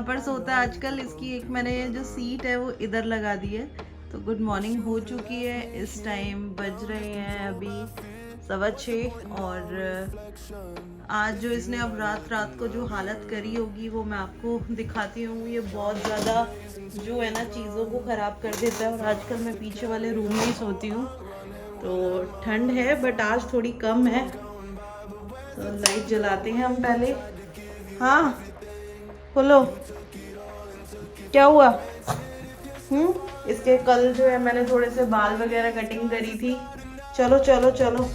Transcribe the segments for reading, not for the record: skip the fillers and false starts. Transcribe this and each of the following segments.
यहाँ पर सोता है आजकल। इसकी एक मैंने जो सीट है वो इधर लगा दी है। तो गुड मॉर्निंग हो चुकी है। इस टाइम बज रहे हैं अभी 6:15 और आज जो इसने अब रात रात को जो हालत करी होगी वो मैं आपको दिखाती हूँ। ये बहुत ज़्यादा जो है ना चीज़ों को ख़राब कर देता है। और आजकल मैं पीछे वाले रूम में ही सोती हूँ। तो ठंड है बट आज थोड़ी कम है। तो लाइट जलाते हैं हम पहले। हाँ बोलो क्या हुआ? इसके कल जो है मैंने थोड़े से बाल वगैरह कटिंग करी थी। चलो चलो चलो।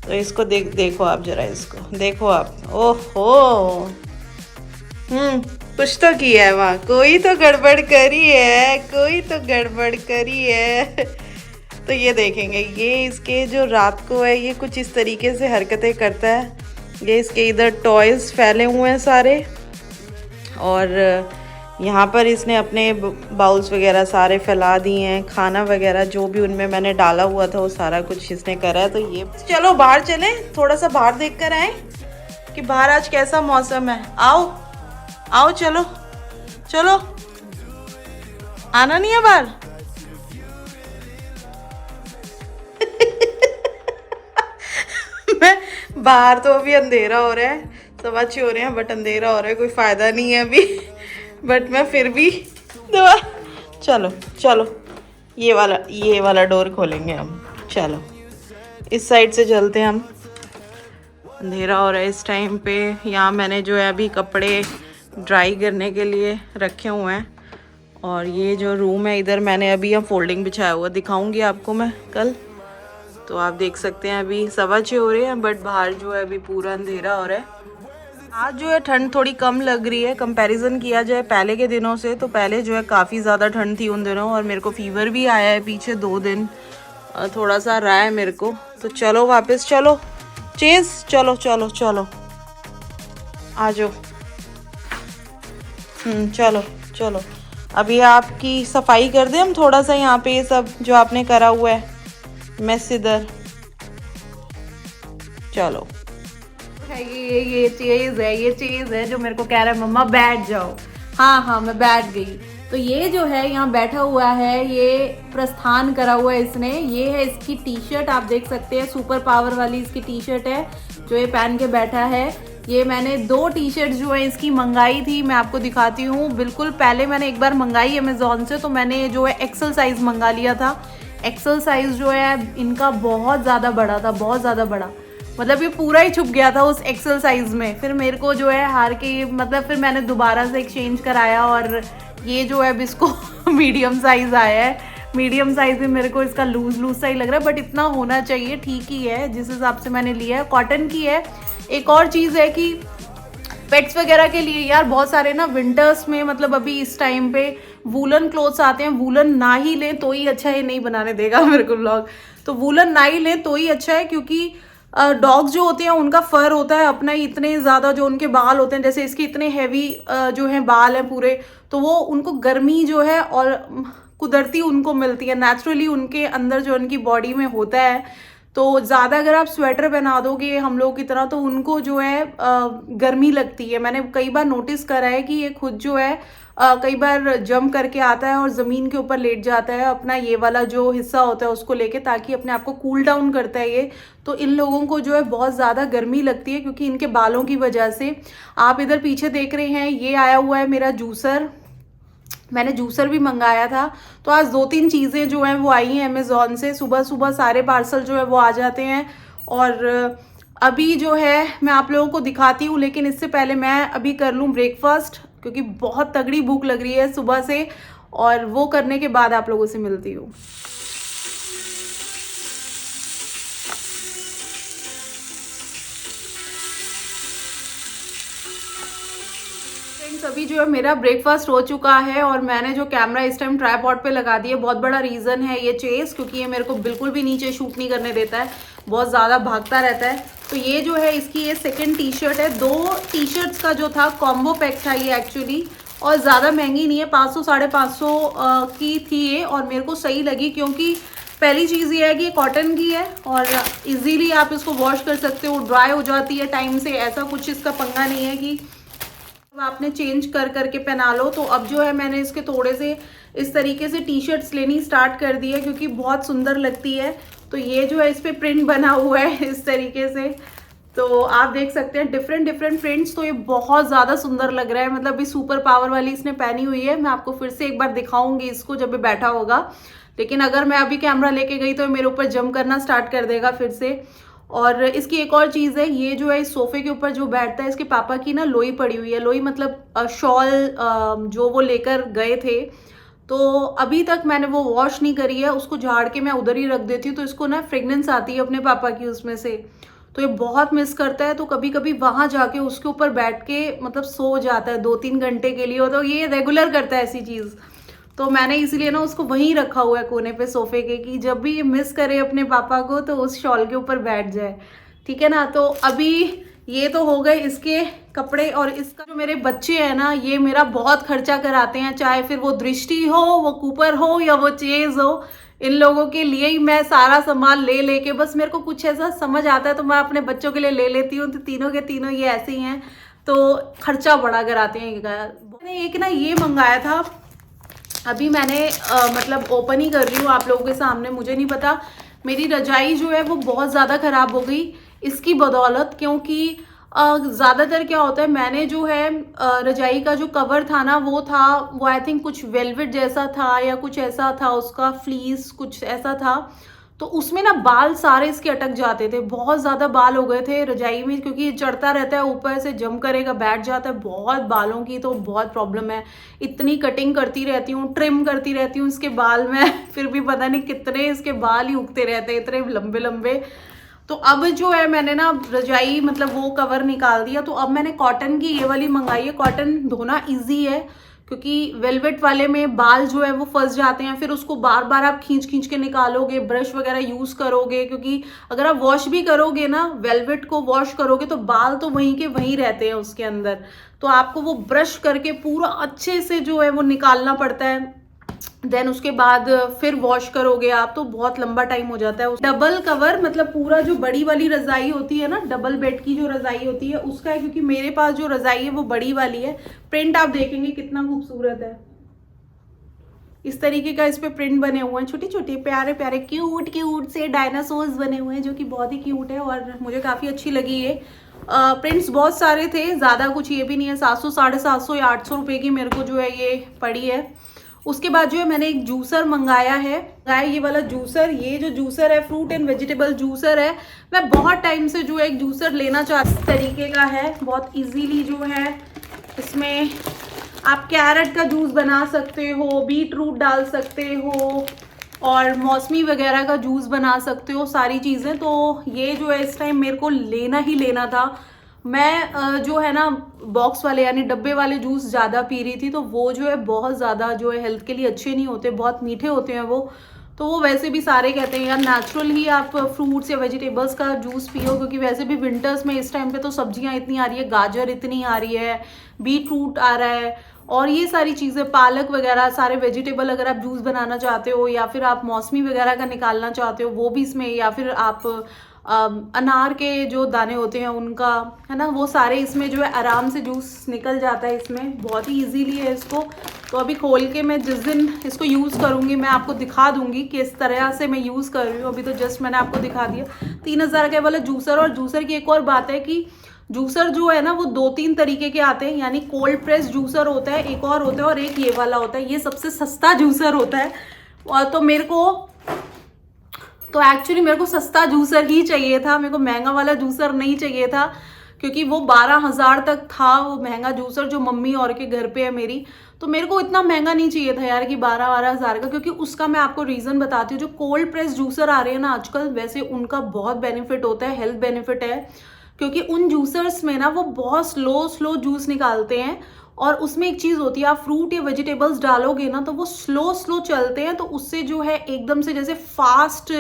तो इसको देखो आप जरा, इसको देखो आप। ओहो कुछ तो किया है वहाँ, कोई तो गड़बड़ करी है, कोई तो गड़बड़ करी है। तो ये देखेंगे, ये इसके जो रात को है ये कुछ इस तरीके से हरकतें करता है। ये इसके इधर टॉयज़ फैले हुए हैं सारे, और यहाँ पर इसने अपने बाउल्स वगैरह सारे फैला दिए हैं। खाना वगैरह जो भी उनमें मैंने डाला हुआ था वो सारा कुछ इसने करा है। तो ये चलो बाहर चलें, थोड़ा सा बाहर देख कर आए कि बाहर आज कैसा मौसम है। आओ आओ चलो चलो, आना नहीं है बाहर? मैं बाहर तो अभी अंधेरा हो रहा है, 6:15 हो रहे हैं बट अंधेरा हो रहा है, कोई फ़ायदा नहीं है अभी। बट मैं फिर भी दुआ। चलो चलो, ये वाला डोर खोलेंगे हम। चलो इस साइड से चलते हैं हम। अंधेरा हो रहा है इस टाइम पे। यहाँ मैंने जो है अभी कपड़े ड्राई करने के लिए रखे हुए हैं। और ये जो रूम है इधर मैंने अभी यहाँ फोल्डिंग बिछाया हुआ, दिखाऊंगी आपको मैं कल। तो आप देख सकते हैं अभी 6:15 हो रहे हैं बट बाहर जो है अभी पूरा अंधेरा हो रहा है। आज जो है ठंड थोड़ी कम लग रही है कंपैरिजन किया जाए पहले के दिनों से। तो पहले जो है काफ़ी ज़्यादा ठंड थी उन दिनों, और मेरे को फीवर भी आया है पीछे 2 दिन, थोड़ा सा रहा है मेरे को। तो चलो वापस चलो, चेंज, चलो चलो चलो आ जाओ। चलो चलो, अभी आपकी सफाई कर दें हम थोड़ा सा यहाँ पे। ये सब जो आपने करा हुआ है मैस इधर, चलो है ये चीज़ है जो मेरे को कह रहा है मम्मा बैठ जाओ। हाँ हाँ मैं बैठ गई। तो ये जो है यहाँ बैठा हुआ है, ये प्रस्थान करा हुआ है इसने। ये है इसकी टी शर्ट, आप देख सकते हैं सुपर पावर वाली इसकी टी शर्ट है जो ये पहन के बैठा है। ये मैंने 2 टी शर्ट जो है इसकी मंगाई थी, मैं आपको दिखाती हूँ। बिल्कुल पहले मैंने एक बार मंगाई अमेज़ॉन से, तो मैंने जो है एक्सल साइज़ मंगा लिया था। एक्सल साइज़ जो है इनका बहुत ज़्यादा बड़ा था, बहुत ज़्यादा बड़ा, मतलब ये पूरा ही छुप गया था उस एक्सल साइज़ में। फिर मेरे को जो है हार के मतलब फिर मैंने दोबारा से एक्सचेंज कराया और ये जो है अब इसको मीडियम साइज़ आया है। मीडियम साइज़ में मेरे को इसका लूज़ सा ही लग रहा है, बट इतना होना चाहिए, ठीक ही है जिस हिसाब से मैंने लिया है। कॉटन की है। एक और चीज़ है कि पेट्स वगैरह के लिए यार बहुत सारे ना विंटर्स में, मतलब अभी इस टाइम पे वूलन क्लोथ्स आते हैं। वूलन ना ही लें तो ही अच्छा है, नहीं बनाने देगा मेरे को व्लॉग। तो वूलन ना ही लें तो ही अच्छा है, क्योंकि डॉग्स जो होते हैं उनका फर होता है अपना ही, इतने ज़्यादा जो उनके बाल होते हैं, जैसे इसके इतने हैवी जो हैं बाल हैं पूरे, तो वो उनको गर्मी जो है और कुदरती उनको मिलती है, नेचुरली उनके अंदर जो उनकी बॉडी में होता है। तो ज़्यादा अगर आप स्वेटर पहना दोगे हम लोग की तरह तो उनको जो है गर्मी लगती है। मैंने कई बार नोटिस करा है कि ये खुद जो है कई बार जंप करके आता है और ज़मीन के ऊपर लेट जाता है, अपना ये वाला जो हिस्सा होता है उसको लेके, ताकि अपने आप को कूल डाउन करता है ये। तो इन लोगों को जो है बहुत ज़्यादा गर्मी लगती है क्योंकि इनके बालों की वजह से। आप इधर पीछे देख रहे हैं ये आया हुआ है मेरा जूसर, मैंने जूसर भी मंगाया था। तो आज 2-3 चीज़ें जो हैं वो आई हैं अमेज़ॉन से। सुबह सुबह सारे पार्सल जो है वो आ जाते हैं। और अभी जो है मैं आप लोगों को दिखाती हूँ, लेकिन इससे पहले मैं अभी कर लूँ ब्रेकफास्ट, क्योंकि बहुत तगड़ी भूख लग रही है सुबह से, और वो करने के बाद आप लोगों से मिलती हूँ। अभी जो है मेरा ब्रेकफास्ट हो चुका है और मैंने जो कैमरा इस टाइम ट्राइपॉड पे लगा दिया, बहुत बड़ा रीज़न है ये चेस, क्योंकि ये मेरे को बिल्कुल भी नीचे शूट नहीं करने देता है, बहुत ज़्यादा भागता रहता है। तो ये जो है इसकी ये सेकंड टी शर्ट है। 2 टी शर्ट्स का जो था कॉम्बो पैक था ये एक्चुअली, और ज़्यादा महंगी नहीं है, 500-550 की थी ये, और मेरे को सही लगी क्योंकि पहली चीज़ ये है कि ये कॉटन की है और इजीली आप इसको वॉश कर सकते हो, ड्राई हो जाती है टाइम से, ऐसा कुछ इसका पंगा नहीं है कि आपने चेंज कर करके पहना लो। तो अब जो है मैंने इसके थोड़े से इस तरीके से टी शर्ट्स लेनी स्टार्ट कर दी है क्योंकि बहुत सुंदर लगती है। तो ये जो है इस पर प्रिंट बना हुआ है इस तरीके से, तो आप देख सकते हैं डिफरेंट डिफरेंट प्रिंट्स। तो ये बहुत ज़्यादा सुंदर लग रहा है, मतलब अभी सुपर पावर वाली इसने पहनी हुई है। मैं आपको फिर से एक बार दिखाऊंगी इसको जब ये बैठा होगा, लेकिन अगर मैं अभी कैमरा लेके गई तो मेरे ऊपर जंप करना स्टार्ट कर देगा फिर से। और इसकी एक और चीज़ है, ये जो है इस सोफे के ऊपर जो बैठता है इसके पापा की ना लोई पड़ी हुई है। लोई मतलब शॉल जो वो लेकर गए थे, तो अभी तक मैंने वो वॉश नहीं करी है। उसको झाड़ के मैं उधर ही रख देती हूँ, तो इसको ना फ्रेगनेंस आती है अपने पापा की उसमें से, तो ये बहुत मिस करता है। तो कभी कभी वहाँ जाके उसके ऊपर बैठ के मतलब सो जाता है 2-3 घंटे के लिए, तो ये रेगुलर करता है ऐसी चीज़। तो मैंने इसीलिए ना उसको वहीं रखा हुआ है कोने पे सोफे के, कि जब भी ये मिस करे अपने पापा को तो उस शॉल के ऊपर बैठ जाए, ठीक है ना। तो अभी ये तो हो गए इसके कपड़े। और इसका जो मेरे बच्चे हैं ना, ये मेरा बहुत खर्चा कराते हैं, चाहे फिर वो दृष्टि हो, वो कूपर हो या वो चेज हो। इन लोगों के लिए ही मैं सारा सामान ले लेके, बस मेरे को कुछ ऐसा समझ आता है तो मैं अपने बच्चों के लिए ले लेती हूँ। तो तीनों के तीनों ये ऐसे ही हैं, तो खर्चा बड़ा कराते हैं। मैंने एक ना ये मंगाया था, अभी मैंने मतलब ओपन ही कर रही हूँ आप लोगों के सामने। मुझे नहीं पता, मेरी रजाई जो है वो बहुत ज़्यादा ख़राब हो गई इसकी बदौलत, क्योंकि ज़्यादातर क्या होता है, मैंने जो है रजाई का जो कवर था ना वो आई थिंक कुछ वेलवेट जैसा था या कुछ ऐसा था, उसका फ्लीस कुछ ऐसा था। तो उसमें ना बाल सारे इसके अटक जाते थे, बहुत ज़्यादा बाल हो गए थे रजाई में, क्योंकि ये चढ़ता रहता है ऊपर से, जंप करेगा बैठ जाता है, बहुत बालों की तो बहुत प्रॉब्लम है। इतनी कटिंग करती रहती हूँ, ट्रिम करती रहती हूँ इसके बाल में फिर भी पता नहीं कितने इसके बाल ही उगते रहते हैं, इतने लंबे लंबे। तो अब जो है मैंने ना रजाई मतलब वो कवर निकाल दिया, तो अब मैंने कॉटन की ये वाली मंगाई है। कॉटन धोना ईजी है, क्योंकि वेलवेट वाले में बाल जो है वो फंस जाते हैं, फिर उसको बार बार आप खींच खींच के निकालोगे, ब्रश वगैरह यूज़ करोगे, क्योंकि अगर आप वॉश भी करोगे ना, वेलवेट को वॉश करोगे तो बाल तो वहीं के वहीं रहते हैं उसके अंदर, तो आपको वो ब्रश करके पूरा अच्छे से जो है वो निकालना पड़ता है। देन उसके बाद फिर वॉश करोगे आप तो बहुत लंबा टाइम हो जाता है। डबल कवर मतलब पूरा जो बड़ी वाली रजाई होती है ना, डबल बेड की जो रजाई होती है उसका है, क्योंकि मेरे पास जो रजाई है वो बड़ी वाली है। प्रिंट आप देखेंगे कितना खूबसूरत है, इस तरीके का इस पे प्रिंट बने हुए हैं, छोटे छोटे प्यारे प्यारे क्यूट क्यूट से डायनासोर्स बने हुए हैं, जो कि बहुत ही क्यूट है और मुझे काफ़ी अच्छी लगी ये। प्रिंट्स बहुत सारे थे, ज़्यादा कुछ ये भी नहीं है। 700 750 या 800 रुपये की मेरे को जो है ये पड़ी है। उसके बाद जो है मैंने एक जूसर मंगाया है, ये वाला जूसर। ये जो जूसर है फ्रूट एंड वेजिटेबल जूसर है। मैं बहुत टाइम से जो है एक जूसर लेना चाहती, इस तरीके का है, बहुत इजीली जो है इसमें आप कैरेट का जूस बना सकते हो, बीट रूट डाल सकते हो और मौसमी वगैरह का जूस बना सकते हो, सारी चीज़ें। तो ये जो है इस टाइम मेरे को लेना ही लेना था। मैं जो है ना बॉक्स वाले यानी डब्बे वाले जूस ज़्यादा पी रही थी, तो वो जो है बहुत ज़्यादा जो है हेल्थ के लिए अच्छे नहीं होते, बहुत मीठे होते हैं वो। तो वो वैसे भी सारे कहते हैं यार नेचुरल ही आप फ्रूट्स या वेजिटेबल्स का जूस पियो, क्योंकि वैसे भी विंटर्स में इस टाइम पे तो सब्जियां इतनी आ रही है, गाजर इतनी आ रही है, बीट रूट आ रहा है और ये सारी चीज़ें, पालक वगैरह, सारे वेजिटेबल अगर आप जूस बनाना चाहते हो या फिर आप मौसमी वगैरह का निकालना चाहते हो वो भी इसमें, या फिर आप अनार के जो दाने होते हैं उनका, है ना, वो सारे इसमें जो है आराम से जूस निकल जाता है इसमें, बहुत ही इजीली है इसको। तो अभी खोल के मैं जिस दिन इसको यूज़ करूँगी मैं आपको दिखा दूँगी कि इस तरह से मैं यूज़ कर रही हूँ। अभी तो जस्ट मैंने आपको दिखा दिया 3000 का वाला जूसर। और जूसर की एक और बात है कि जूसर जो है ना वो 2-3 तरीके के आते हैं, यानी कोल्ड प्रेस जूसर होता है, एक और होता है, और एक ये वाला होता है। ये सबसे सस्ता जूसर होता है। और तो एक्चुअली मेरे को सस्ता जूसर ही चाहिए था, मेरे को महंगा वाला जूसर नहीं चाहिए था, क्योंकि वो 12,000 तक था वो महंगा जूसर जो मम्मी और के घर पे है मेरी। तो मेरे को इतना महंगा नहीं चाहिए था यार कि 12,000 का, क्योंकि उसका मैं आपको रीज़न बताती हूँ। जो कोल्ड प्रेस जूसर आ रहे हैं ना आजकल, वैसे उनका बहुत बेनिफिट होता है, हेल्थ बेनिफिट है, क्योंकि उन जूसर्स में ना वो बहुत स्लो जूस निकालते हैं। और उसमें एक चीज़ होती है, आप फ्रूट या वेजिटेबल्स डालोगे ना तो वो स्लो चलते हैं, तो उससे जो है एकदम से जैसे फास्ट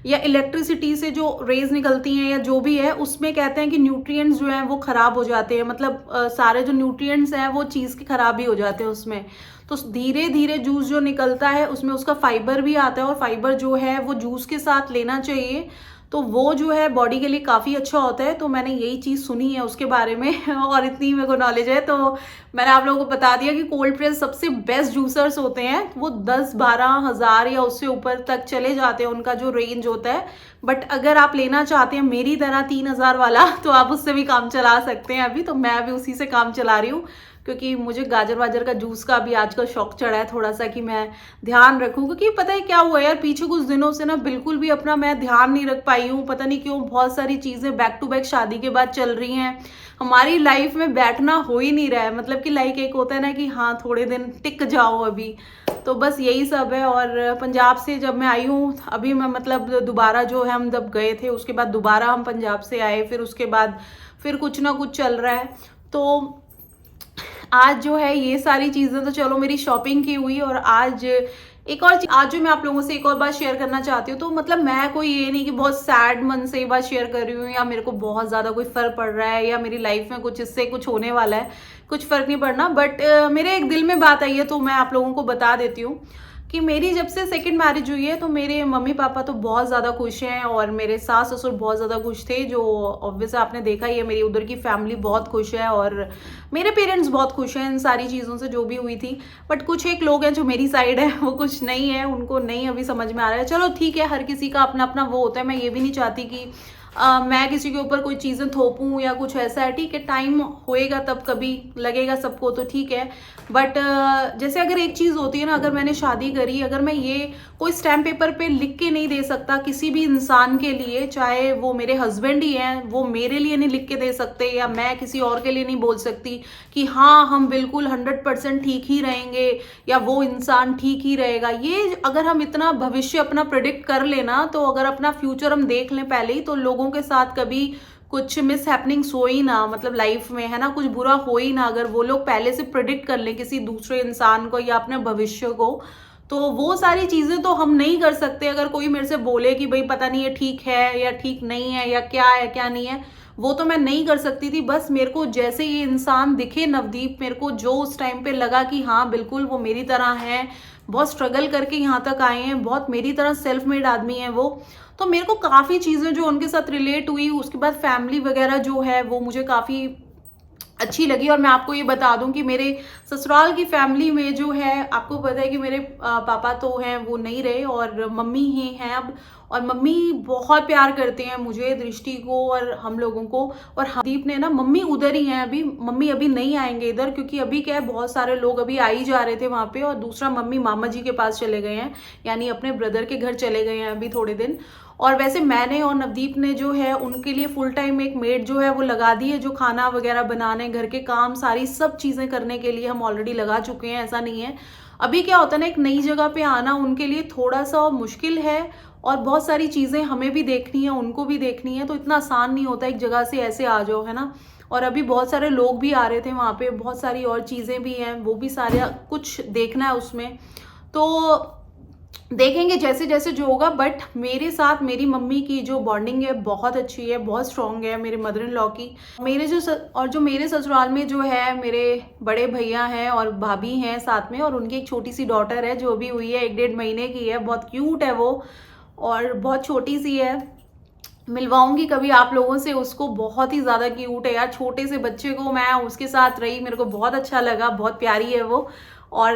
या इलेक्ट्रिसिटी से जो रेज निकलती हैं या जो भी है, उसमें कहते हैं कि न्यूट्रिएंट्स जो हैं वो ख़राब हो जाते हैं, मतलब सारे जो न्यूट्रिएंट्स हैं वो चीज़ के ख़राब ही हो जाते हैं उसमें। तो धीरे धीरे जूस जो निकलता है उसमें उसका फाइबर भी आता है, और फाइबर जो है वो जूस के साथ लेना चाहिए। तो वो जो है बॉडी के लिए काफ़ी अच्छा होता है। तो मैंने यही चीज़ सुनी है उसके बारे में और इतनी मेरे को नॉलेज है, तो मैंने आप लोगों को बता दिया कि कोल्ड प्रेस सबसे बेस्ट जूसर्स होते हैं। वो 10-12 हज़ार या उससे ऊपर तक चले जाते हैं, उनका जो रेंज होता है। बट अगर आप लेना चाहते हैं मेरी तरह 3,000 वाला, तो आप उससे भी काम चला सकते हैं अभी। तो मैं अभी उसी से काम चला रही हूँ, क्योंकि मुझे गाजर वाजर का जूस का अभी आजकल शौक चढ़ा है थोड़ा सा, कि मैं ध्यान रखूं। क्योंकि पता है क्या हुआ यार, पीछे कुछ दिनों से ना बिल्कुल भी अपना मैं ध्यान नहीं रख पाई हूँ। पता नहीं क्यों, बहुत सारी चीज़ें बैक टू बैक शादी के बाद चल रही हैं। हमारी लाइफ में बैठना हो ही नहीं रहा है। मतलब कि लाइक एक होता है ना कि हाँ थोड़े दिन टिक जाओ अभी, तो बस यही सब है। और पंजाब से जब मैं आई हूँ अभी, मैं मतलब दोबारा जो है, हम जब गए थे उसके बाद दोबारा हम पंजाब से आए, फिर उसके बाद फिर कुछ ना कुछ चल रहा है। तो आज जो है ये सारी चीज़ें तो चलो मेरी शॉपिंग की हुई। और आज एक और आज जो मैं आप लोगों से एक और बात शेयर करना चाहती हूँ। तो मतलब मैं कोई ये नहीं कि बहुत सैड मन से ये बात शेयर कर रही हूँ, या मेरे को बहुत ज़्यादा कोई फ़र्क पड़ रहा है, या मेरी लाइफ में कुछ इससे कुछ होने वाला है, कुछ फ़र्क नहीं पड़ना। बट मेरे एक दिल में बात आई है, तो मैं आप लोगों को बता देती हूँ कि मेरी जब से सेकंड मैरिज हुई है, तो मेरे मम्मी पापा तो बहुत ज़्यादा खुश हैं, और मेरे सास ससुर बहुत ज़्यादा खुश थे। जो ऑब्वियस आपने देखा ही है, मेरी उधर की फैमिली बहुत खुश है, और मेरे पेरेंट्स बहुत खुश हैं इन सारी चीज़ों से जो भी हुई थी। बट कुछ एक लोग हैं जो मेरी साइड है, वो कुछ नहीं है, उनको नहीं अभी समझ में आ रहा है। चलो ठीक है, हर किसी का अपना अपना वो होता है। मैं ये भी नहीं चाहती कि मैं किसी के ऊपर कोई चीज़ें थोपूं या कुछ ऐसा है। ठीक है, टाइम होएगा तब कभी लगेगा सबको, तो ठीक है। बट जैसे अगर एक चीज़ होती है ना, अगर मैंने शादी करी, अगर मैं ये कोई स्टैम्प पेपर पे लिख के नहीं दे सकता किसी भी इंसान के लिए, चाहे वो मेरे हस्बैंड ही हैं, वो मेरे लिए नहीं लिख के दे सकते, या मैं किसी और के लिए नहीं बोल सकती कि हाँ हम बिल्कुल 100% ठीक ही रहेंगे, या वो इंसान ठीक ही रहेगा। ये अगर हम इतना भविष्य अपना प्रेडिक्ट कर लेना, तो अगर अपना फ्यूचर हम देख लें पहले ही, तो लोगों के साथ कभी कुछ मिस हैपनिंग्स हो ही ना, मतलब लाइफ में है ना, कुछ बुरा हो ही ना, अगर वो लोग पहले से प्रेडिक्ट कर लें किसी दूसरे इंसान को या अपने भविष्य को, तो वो सारी चीज़ें तो हम नहीं कर सकते। अगर कोई मेरे से बोले कि भाई पता नहीं ये ठीक है या ठीक नहीं है, या क्या नहीं है, वो तो मैं नहीं कर सकती थी। बस मेरे को जैसे ये इंसान दिखे नवदीप, मेरे को जो उस टाइम पे लगा कि हाँ बिल्कुल वो मेरी तरह है, बहुत स्ट्रगल करके यहाँ तक आए हैं, बहुत मेरी तरह सेल्फ मेड आदमी है वो, तो मेरे को काफ़ी चीज़ें जो उनके साथ रिलेट हुई। उसके बाद फैमिली वगैरह जो है वो मुझे काफ़ी अच्छी लगी। और मैं आपको ये बता दूं कि मेरे ससुराल की फैमिली में जो है, आपको पता है कि मेरे पापा तो हैं वो नहीं रहे, और मम्मी ही हैं अब। और मम्मी बहुत प्यार करते हैं मुझे, दृष्टि को और हम लोगों को। और हरदीप ने ना, मम्मी उधर ही हैं अभी, मम्मी अभी नहीं आएंगे इधर, क्योंकि अभी क्या है, बहुत सारे लोग अभी आ ही जा रहे थे वहाँ पे। और दूसरा, मम्मी मामा जी के पास चले गए हैं, यानी अपने ब्रदर के घर चले गए हैं अभी थोड़े दिन। और वैसे मैंने और नवदीप ने जो है उनके लिए फुल टाइम एक मेड जो है वो लगा दी है, जो खाना वगैरह बनाने, घर के काम, सारी सब चीज़ें करने के लिए हम ऑलरेडी लगा चुके हैं। ऐसा नहीं है, अभी क्या होता है ना, एक नई जगह पे आना उनके लिए थोड़ा सा मुश्किल है, और बहुत सारी चीज़ें हमें भी देखनी है, उनको भी देखनी है, तो इतना आसान नहीं होता एक जगह से ऐसे आ जाओ, है ना। और अभी बहुत सारे लोग भी आ रहे थे वहाँ पे, बहुत सारी और चीज़ें भी हैं, वो भी सारा कुछ देखना है उसमें। तो देखेंगे जैसे जैसे जो होगा। बट मेरे साथ मेरी मम्मी की जो बॉन्डिंग है बहुत अच्छी है, बहुत स्ट्रॉन्ग है, मेरे मदर इन लॉ की। मेरे जो मेरे ससुराल में जो है, मेरे बड़े भैया हैं और भाभी हैं साथ में, और उनकी एक छोटी सी डॉटर है जो भी हुई है, 1-1.5 महीने की है, बहुत क्यूट है वो, और बहुत छोटी सी है। मिलवाऊंगी कभी आप लोगों से उसको, बहुत ही ज़्यादा क्यूट है यार, छोटे से बच्चे को मैं उसके साथ रही, मेरे को बहुत अच्छा लगा, बहुत प्यारी है वो। और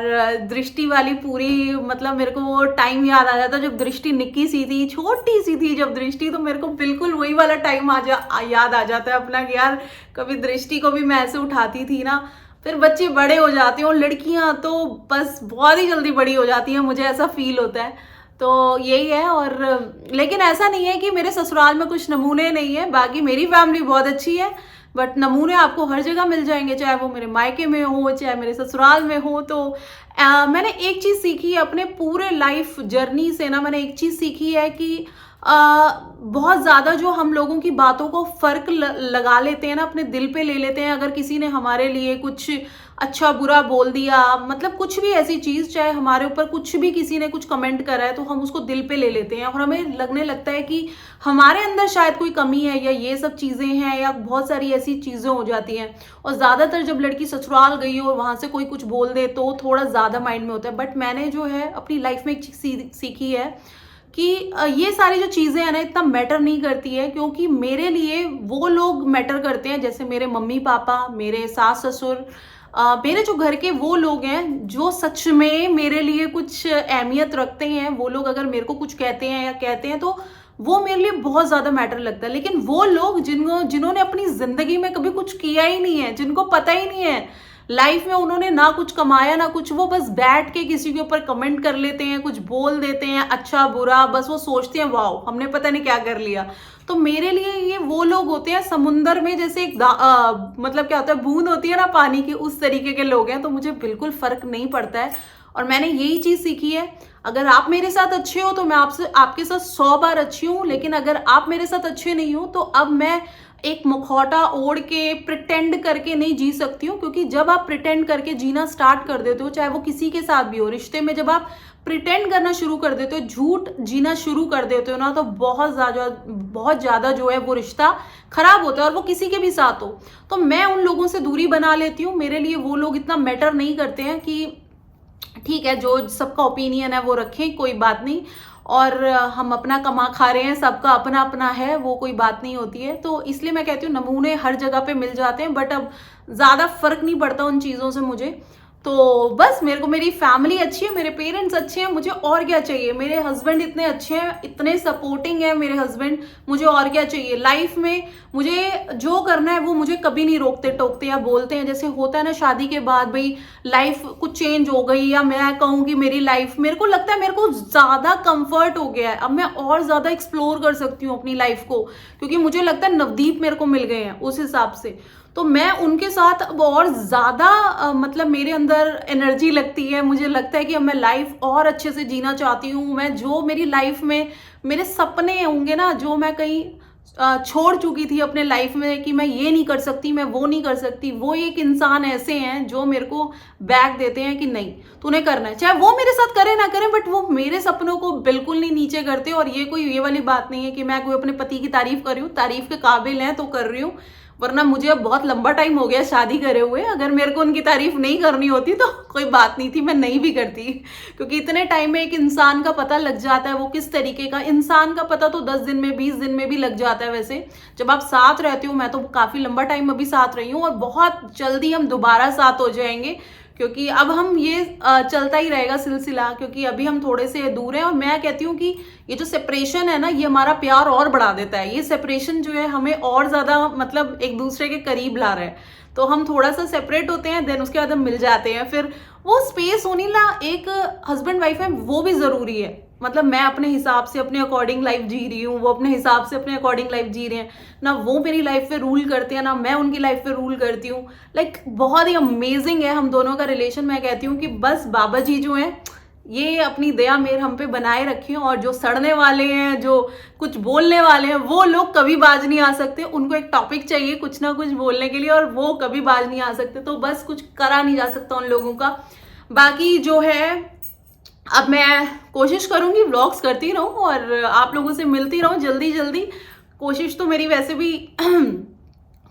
दृष्टि वाली पूरी, मतलब मेरे को वो टाइम याद आ जाता जब दृष्टि निक्की सी थी, छोटी सी थी जब दृष्टि, तो मेरे को बिल्कुल वही वाला टाइम याद आ जाता है अपना, कि यार कभी दृष्टि को भी मैं ऐसे उठाती थी ना। फिर बच्चे बड़े हो जाते हैं, और लड़कियां तो बस बहुत ही जल्दी बड़ी हो जाती हैं, मुझे ऐसा फील होता है। तो यही है। और लेकिन ऐसा नहीं है कि मेरे ससुराल में कुछ नमूने नहीं है, बाकी मेरी फैमिली बहुत अच्छी है, बट नमूने आपको हर जगह मिल जाएंगे, चाहे वो मेरे मायके में हो, चाहे मेरे ससुराल में हो। तो मैंने एक चीज़ सीखी है अपने पूरे लाइफ जर्नी से ना, मैंने एक चीज़ सीखी है कि बहुत ज़्यादा जो हम लोगों की बातों को फ़र्क लगा लेते हैं ना, अपने दिल पे ले लेते हैं। अगर किसी ने हमारे लिए कुछ अच्छा बुरा बोल दिया, मतलब कुछ भी ऐसी चीज़, चाहे हमारे ऊपर कुछ भी किसी ने कुछ कमेंट करा है, तो हम उसको दिल पे ले लेते हैं, और हमें लगने लगता है कि हमारे अंदर शायद कोई कमी है, या ये सब चीज़ें हैं, या बहुत सारी ऐसी चीज़ें हो जाती हैं। और ज़्यादातर जब लड़की ससुराल गई हो और वहाँ से कोई कुछ बोल दे, तो थोड़ा ज़्यादा माइंड में होता है। बट मैंने जो है अपनी लाइफ में एक चीज़ सीखी है कि ये सारी जो चीज़ें हैं ना इतना मैटर नहीं करती है, क्योंकि मेरे लिए वो लोग मैटर करते हैं, जैसे मेरे मम्मी पापा, मेरे सास ससुर, मेरे जो घर के वो लोग हैं जो सच में मेरे लिए कुछ अहमियत रखते हैं। वो लोग अगर मेरे को कुछ कहते हैं या कहते हैं तो वो मेरे लिए बहुत ज़्यादा मैटर लगता है। लेकिन वो लोग जिन्होंने अपनी ज़िंदगी में कभी कुछ किया ही नहीं है, जिनको पता ही नहीं है लाइफ में, उन्होंने ना कुछ कमाया ना कुछ, वो बस बैठ के किसी के ऊपर कमेंट कर लेते हैं, कुछ बोल देते हैं अच्छा बुरा, बस वो सोचते हैं वाओ हमने पता नहीं क्या कर लिया। तो मेरे लिए ये वो लोग होते हैं समुंदर में जैसे एक मतलब क्या होता है, बूंद होती है ना पानी की, उस तरीके के लोग हैं। तो मुझे बिल्कुल फर्क नहीं पड़ता है, और मैंने यही चीज सीखी है, अगर आप मेरे साथ अच्छे हो तो मैं आपके साथ 100 बार अच्छी हूं, लेकिन अगर आप मेरे साथ अच्छे नहीं हो तो अब मैं एक मुखौटा ओढ़ के प्रिटेंड करके नहीं जी सकती हूँ। क्योंकि जब आप प्रिटेंड करके जीना स्टार्ट कर देते हो, चाहे वो किसी के साथ भी हो, रिश्ते में जब आप प्रिटेंड करना शुरू कर देते हो, झूठ जीना शुरू कर देते हो ना, तो बहुत ज्यादा जो है वो रिश्ता खराब होता है, और वो किसी के भी साथ हो। तो मैं उन लोगों से दूरी बना लेती हूँ। मेरे लिए वो लोग इतना मैटर नहीं करते हैं कि ठीक है जो सबका ओपिनियन है वो रखें, कोई बात नहीं, और हम अपना कमा खा रहे हैं, सबका अपना अपना है, वो कोई बात नहीं होती है। तो इसलिए मैं कहती हूँ नमूने हर जगह पे मिल जाते हैं, बट अब ज़्यादा फर्क नहीं पड़ता उन चीज़ों से मुझे। तो बस मेरे को मेरी फैमिली अच्छी है, मेरे पेरेंट्स अच्छे हैं, मुझे और क्या चाहिए। मेरे हस्बैंड इतने अच्छे हैं, इतने सपोर्टिंग है मेरे हस्बैंड, मुझे और क्या चाहिए लाइफ में। मुझे जो करना है वो मुझे कभी नहीं रोकते टोकते या बोलते हैं, जैसे होता है ना शादी के बाद भाई लाइफ कुछ चेंज हो गई, या मैं कहूँ कि मेरी लाइफ, मेरे को लगता है मेरे को ज़्यादा कंफर्ट हो गया है, अब मैं और ज़्यादा एक्सप्लोर कर सकती हूँ अपनी लाइफ को, क्योंकि मुझे लगता है नवदीप मेरे को मिल गए हैं उस हिसाब से। तो मैं उनके साथ अब और ज़्यादा मतलब मेरे अंदर एनर्जी लगती है, मुझे लगता है कि अब मैं लाइफ और अच्छे से जीना चाहती हूँ। मैं जो मेरी लाइफ में मेरे सपने होंगे ना, जो मैं कहीं छोड़ चुकी थी अपने लाइफ में कि मैं ये नहीं कर सकती, मैं वो नहीं कर सकती, वो एक इंसान ऐसे हैं जो मेरे को बैक देते हैं कि नहीं तूने करना है, चाहे वो मेरे साथ करे ना करे, बट वो मेरे सपनों को बिल्कुल नहीं नीचे करते। और ये कोई ये वाली बात नहीं है कि मैं कोई अपने पति की तारीफ कर रही हूँ, तारीफ के काबिल है तो कर रही हूँ, वरना मुझे अब बहुत लंबा टाइम हो गया शादी करे हुए। अगर मेरे को उनकी तारीफ नहीं करनी होती तो कोई बात नहीं थी, मैं नहीं भी करती, क्योंकि इतने टाइम में एक इंसान का पता लग जाता है वो किस तरीके का इंसान का पता तो 10 दिन में 20 दिन में भी लग जाता है। वैसे जब आप साथ रहते हो, मैं तो काफी लंबा टाइम अभी साथ रही हूँ, और बहुत जल्दी हम दोबारा साथ हो जाएंगे, क्योंकि अब हम ये चलता ही रहेगा सिलसिला, क्योंकि अभी हम थोड़े से दूर हैं। और मैं कहती हूँ कि ये जो सेपरेशन है ना, ये हमारा प्यार और बढ़ा देता है। ये सेपरेशन जो है हमें और ज्यादा मतलब एक दूसरे के करीब ला रहा है। तो हम थोड़ा सा सेपरेट होते हैं, देन उसके बाद हम मिल जाते हैं। फिर वो स्पेस होनी ना, एक हस्बैंड वाइफ है वो भी जरूरी है। मतलब मैं अपने हिसाब से अपने अकॉर्डिंग लाइफ जी रही हूँ, वो अपने हिसाब से अपने अकॉर्डिंग लाइफ जी रहे हैं ना, वो मेरी लाइफ पे रूल करते हैं ना मैं उनकी लाइफ पे रूल करती हूँ। लाइक बहुत ही अमेजिंग है हम दोनों का रिलेशन। मैं कहती हूँ कि बस बाबा जी जो हैं ये अपनी दया मेर हम पे बनाए रखिए, और जो सड़ने वाले हैं, जो कुछ बोलने वाले हैं, वो लोग कभी बाज नहीं आ सकते। उनको एक टॉपिक चाहिए कुछ ना कुछ बोलने के लिए, और वो कभी बाज नहीं आ सकते। तो बस कुछ करा नहीं जा सकता उन लोगों का। बाकी जो है अब मैं कोशिश करूंगी व्लॉग्स करती रहूं और आप लोगों से मिलती रहूं जल्दी जल्दी। कोशिश तो मेरी वैसे भी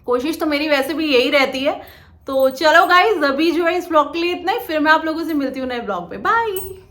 कोशिश तो मेरी वैसे भी यही रहती है। तो चलो गाइज, अभी जो है इस व्लॉग के लिए इतना ही, फिर मैं आप लोगों से मिलती हूँ नए व्लॉग पे। बाय।